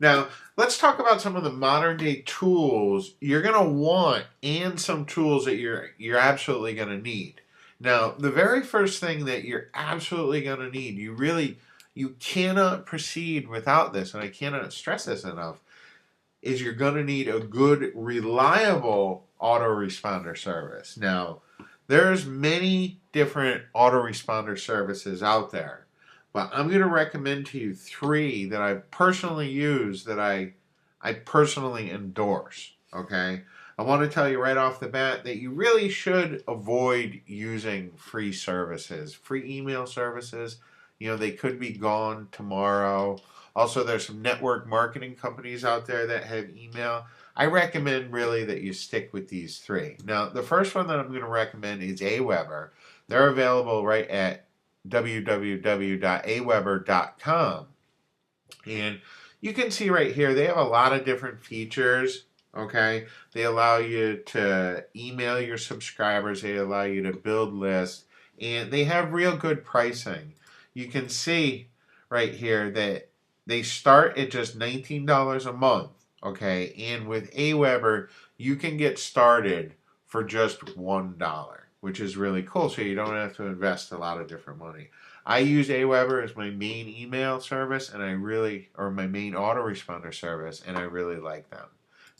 Now, let's talk about some of the modern day tools you're going to want and some tools that you're absolutely going to need. Now, the very first thing that you're absolutely going to need, you cannot proceed without this, and I cannot stress this enough, is you're going to need a good, reliable autoresponder service. Now, there's many different autoresponder services out there, but I'm going to recommend to you three that I personally use that I personally endorse. Okay, I want to tell you right off the bat that you really should avoid using free services, free email services. You know, they could be gone tomorrow. Also, there's some network marketing companies out there that have email. I recommend really that you stick with these three. Now, the first one that I'm going to recommend is Aweber. They're available right at www.aweber.com. And you can see right here, they have a lot of different features. Okay, they allow you to email your subscribers, they allow you to build lists, and they have real good pricing. You can see right here that they start at just $19 a month. Okay, and with Aweber, you can get started for just $1, which is really cool. So you don't have to invest a lot of different money. I use Aweber as my main email service, and or my main autoresponder service, and I really like them.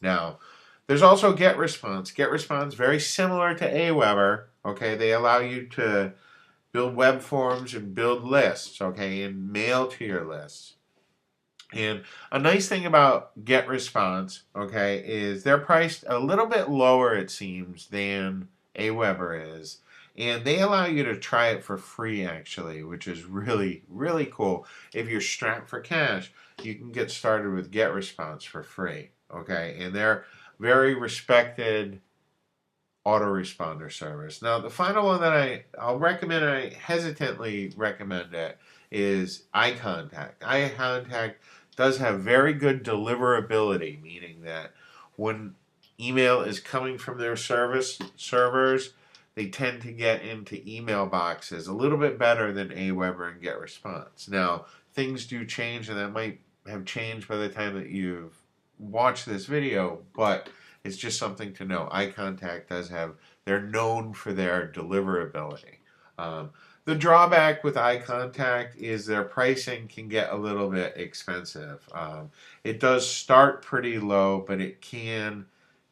Now, there's also GetResponse. GetResponse, very similar to Aweber. Okay, they allow you to build web forms and build lists. Okay, and mail to your lists. And a nice thing about GetResponse, okay, is they're priced a little bit lower, it seems, than Aweber is. And they allow you to try it for free, actually, which is really, really cool. If you're strapped for cash, you can get started with GetResponse for free, okay? And they're very respected autoresponder service. Now, the final one that I'll recommend, I hesitantly recommend it, is iContact. iContact does have very good deliverability, meaning that when email is coming from their servers, they tend to get into email boxes a little bit better than Aweber and GetResponse. Now, things do change, and that might have changed by the time that you've watched this video, but it's just something to know. iContact does have, they're known for their deliverability. The drawback with iContact is their pricing can get a little bit expensive. It does start pretty low, but it can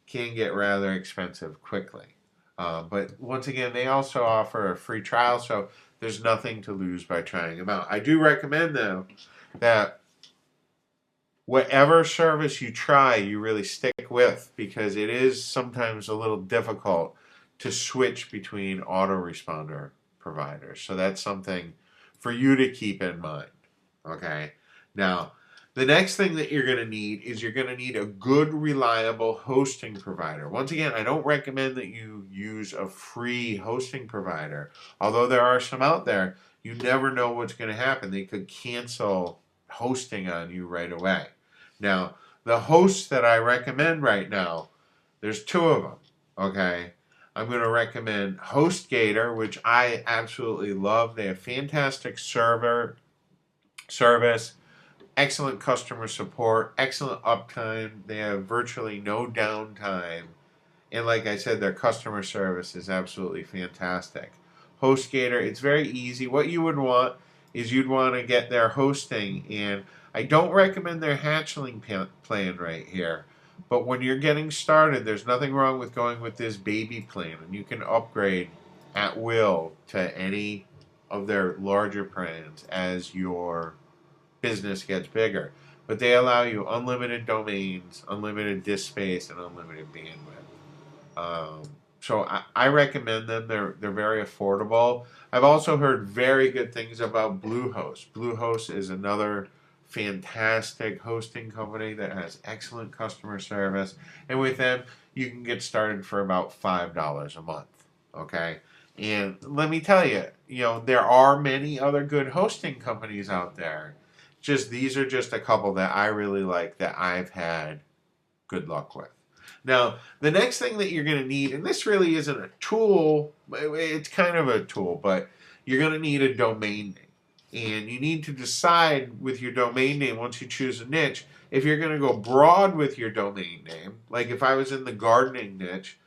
get rather expensive quickly. But once again, they also offer a free trial, so there's nothing to lose by trying them out. I do recommend, though, that whatever service you try, you really stick with, because it is sometimes a little difficult to switch between autoresponder providers. So that's something for you to keep in mind. Okay. Now, the next thing that you're going to need is you're going to need a good, reliable hosting provider. Once again, I don't recommend that you use a free hosting provider. Although there are some out there, you never know what's going to happen. They could cancel hosting on you right away. Now, the hosts that I recommend right now, there's two of them, okay? I'm going to recommend HostGator, which I absolutely love. They have fantastic service, excellent customer support, excellent uptime. They have virtually no downtime. And like I said, their customer service is absolutely fantastic. HostGator, it's very easy. What you would want is you'd want to get their hosting, and I don't recommend their hatchling plan right here. But when you're getting started, there's nothing wrong with going with this baby plan, and you can upgrade at will to any of their larger plans as your business gets bigger. But they allow you unlimited domains, unlimited disk space, and unlimited bandwidth. So I recommend them. They're very affordable. I've also heard very good things about Bluehost. Bluehost is another fantastic hosting company that has excellent customer service, and with them you can get started for about $5 a month. Okay, and let me tell you, there are many other good hosting companies out there. Just these are just a couple that I really like that I've had good luck with. Now, the next thing that you're going to need, and this really isn't a tool, it's kind of a tool, but you're going to need a domain name. And you need to decide with your domain name, once you choose a niche, if you're going to go broad with your domain name. Like if I was in the gardening niche,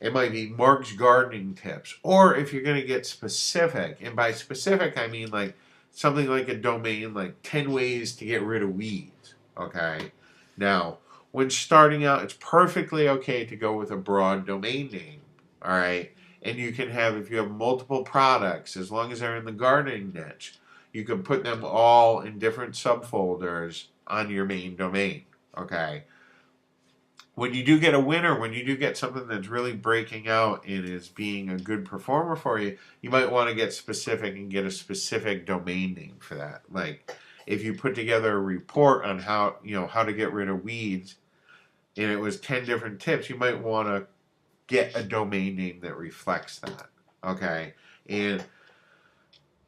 it might be Mark's Gardening Tips. Or if you're going to get specific, and by specific I mean like something like a domain like 10 ways to get rid of weeds. Okay? Now, when starting out, it's perfectly okay to go with a broad domain name. All right? And you can have, if you have multiple products, as long as they're in the gardening niche, you can put them all in different subfolders on your main domain. Okay? When you do get a winner, when you do get something that's really breaking out and is being a good performer for you, you might want to get specific and get a specific domain name for that. Like if you put together a report on how to get rid of weeds and it was 10 different tips, you might want to get a domain name that reflects that. Okay? And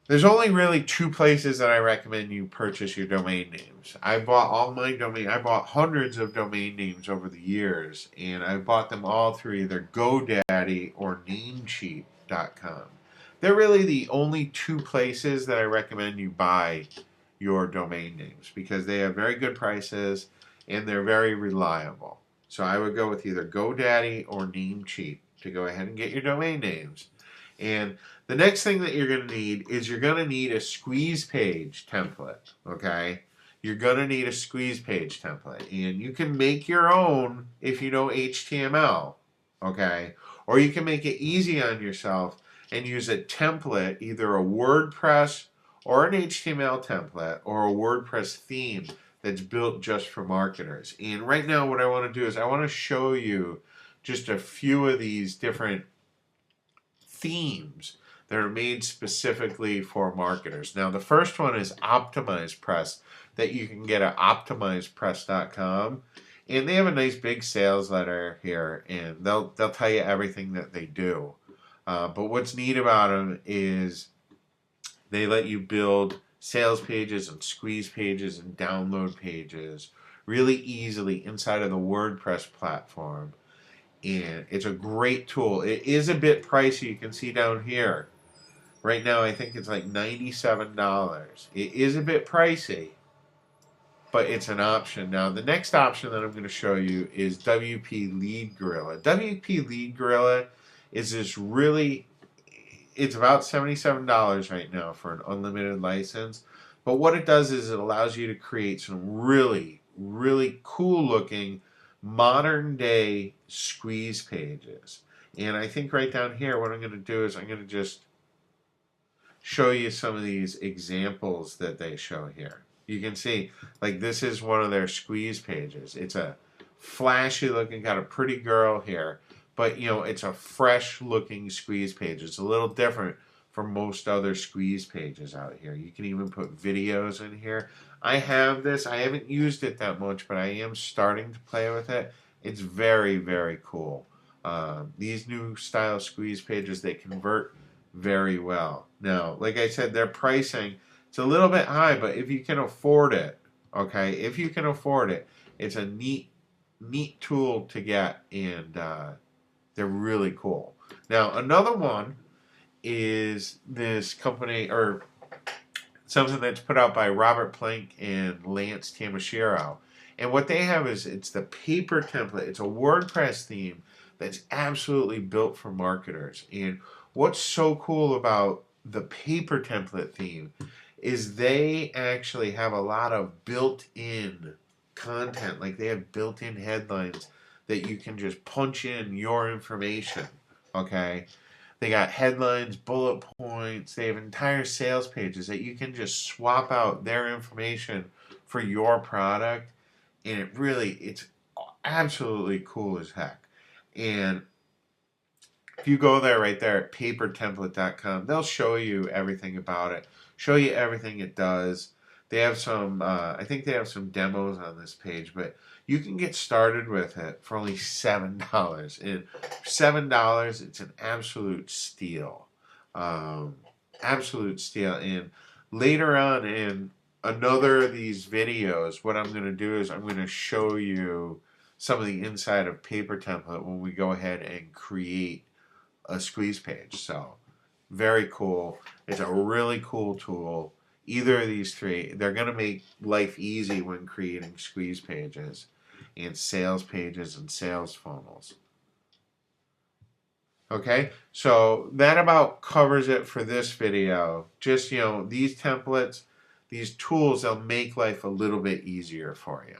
there's only really two places that I recommend you purchase your domain names. I bought hundreds of domain names over the years, and I bought them all through either GoDaddy or Namecheap.com. They're really the only two places that I recommend you buy your domain names because they have very good prices and they're very reliable. So I would go with either GoDaddy or Namecheap to go ahead and get your domain names. And the next thing that you're going to need is you're going to need a squeeze page template, okay? You're going to need a squeeze page template. And you can make your own if you know HTML, okay? Or you can make it easy on yourself and use a template, either a WordPress or an HTML template or a WordPress theme that's built just for marketers. And right now what I want to do is I want to show you just a few of these different themes that are made specifically for marketers. Now, the first one is OptimizePress that you can get at OptimizePress.com. And they have a nice big sales letter here, and they'll tell you everything that they do. But what's neat about them is they let you build sales pages and squeeze pages and download pages really easily inside of the WordPress platform. And it's a great tool. It is a bit pricey. You can see down here. Right now, I think it's like $97. It is a bit pricey, but it's an option. Now, the next option that I'm going to show you is WP Lead Gorilla. WP Lead Gorilla is this really, it's about $77 right now for an unlimited license. But what it does is it allows you to create some really, really cool looking modern day squeeze pages. And I think right down here what I'm going to do is I'm going to just show you some of these examples that they show here. You can see like this is one of their squeeze pages. It's a flashy looking, got a pretty girl here, but it's a fresh looking squeeze page. It's a little different from most other squeeze pages out here. You can even put videos in here. I have this. I haven't used it that much, but I am starting to play with it. It's very, very cool. These new style squeeze pages, they convert very well. Now, like I said, their pricing, it's a little bit high, but if you can afford it, okay, if you can afford it, it's a neat tool to get, and they're really cool. Now, another one is this company, or something that's put out by Robert Plank and Lance Tamashiro. And what they have is it's the paper template. It's a WordPress theme that's absolutely built for marketers. And what's so cool about the paper template theme is they actually have a lot of built-in content. Like they have built-in headlines that you can just punch in your information, okay? They got headlines, bullet points. They have entire sales pages that you can just swap out their information for your product. And it's absolutely cool as heck. And if you go there right there at papertemplate.com, they'll show you everything about it, show you everything it does. They have some, I think they have some demos on this page, but you can get started with it for only $7. And $7, it's an absolute steal. Absolute steal. And later on in another of these videos, what I'm going to do is I'm going to show you some of the inside of Paper Template when we go ahead and create a squeeze page. So very cool. It's a really cool tool. either of these three, they're going to make life easy when creating squeeze pages and sales pages and sales funnels. Okay, so that about covers it for this video. Just, these templates, these tools, they'll make life a little bit easier for you.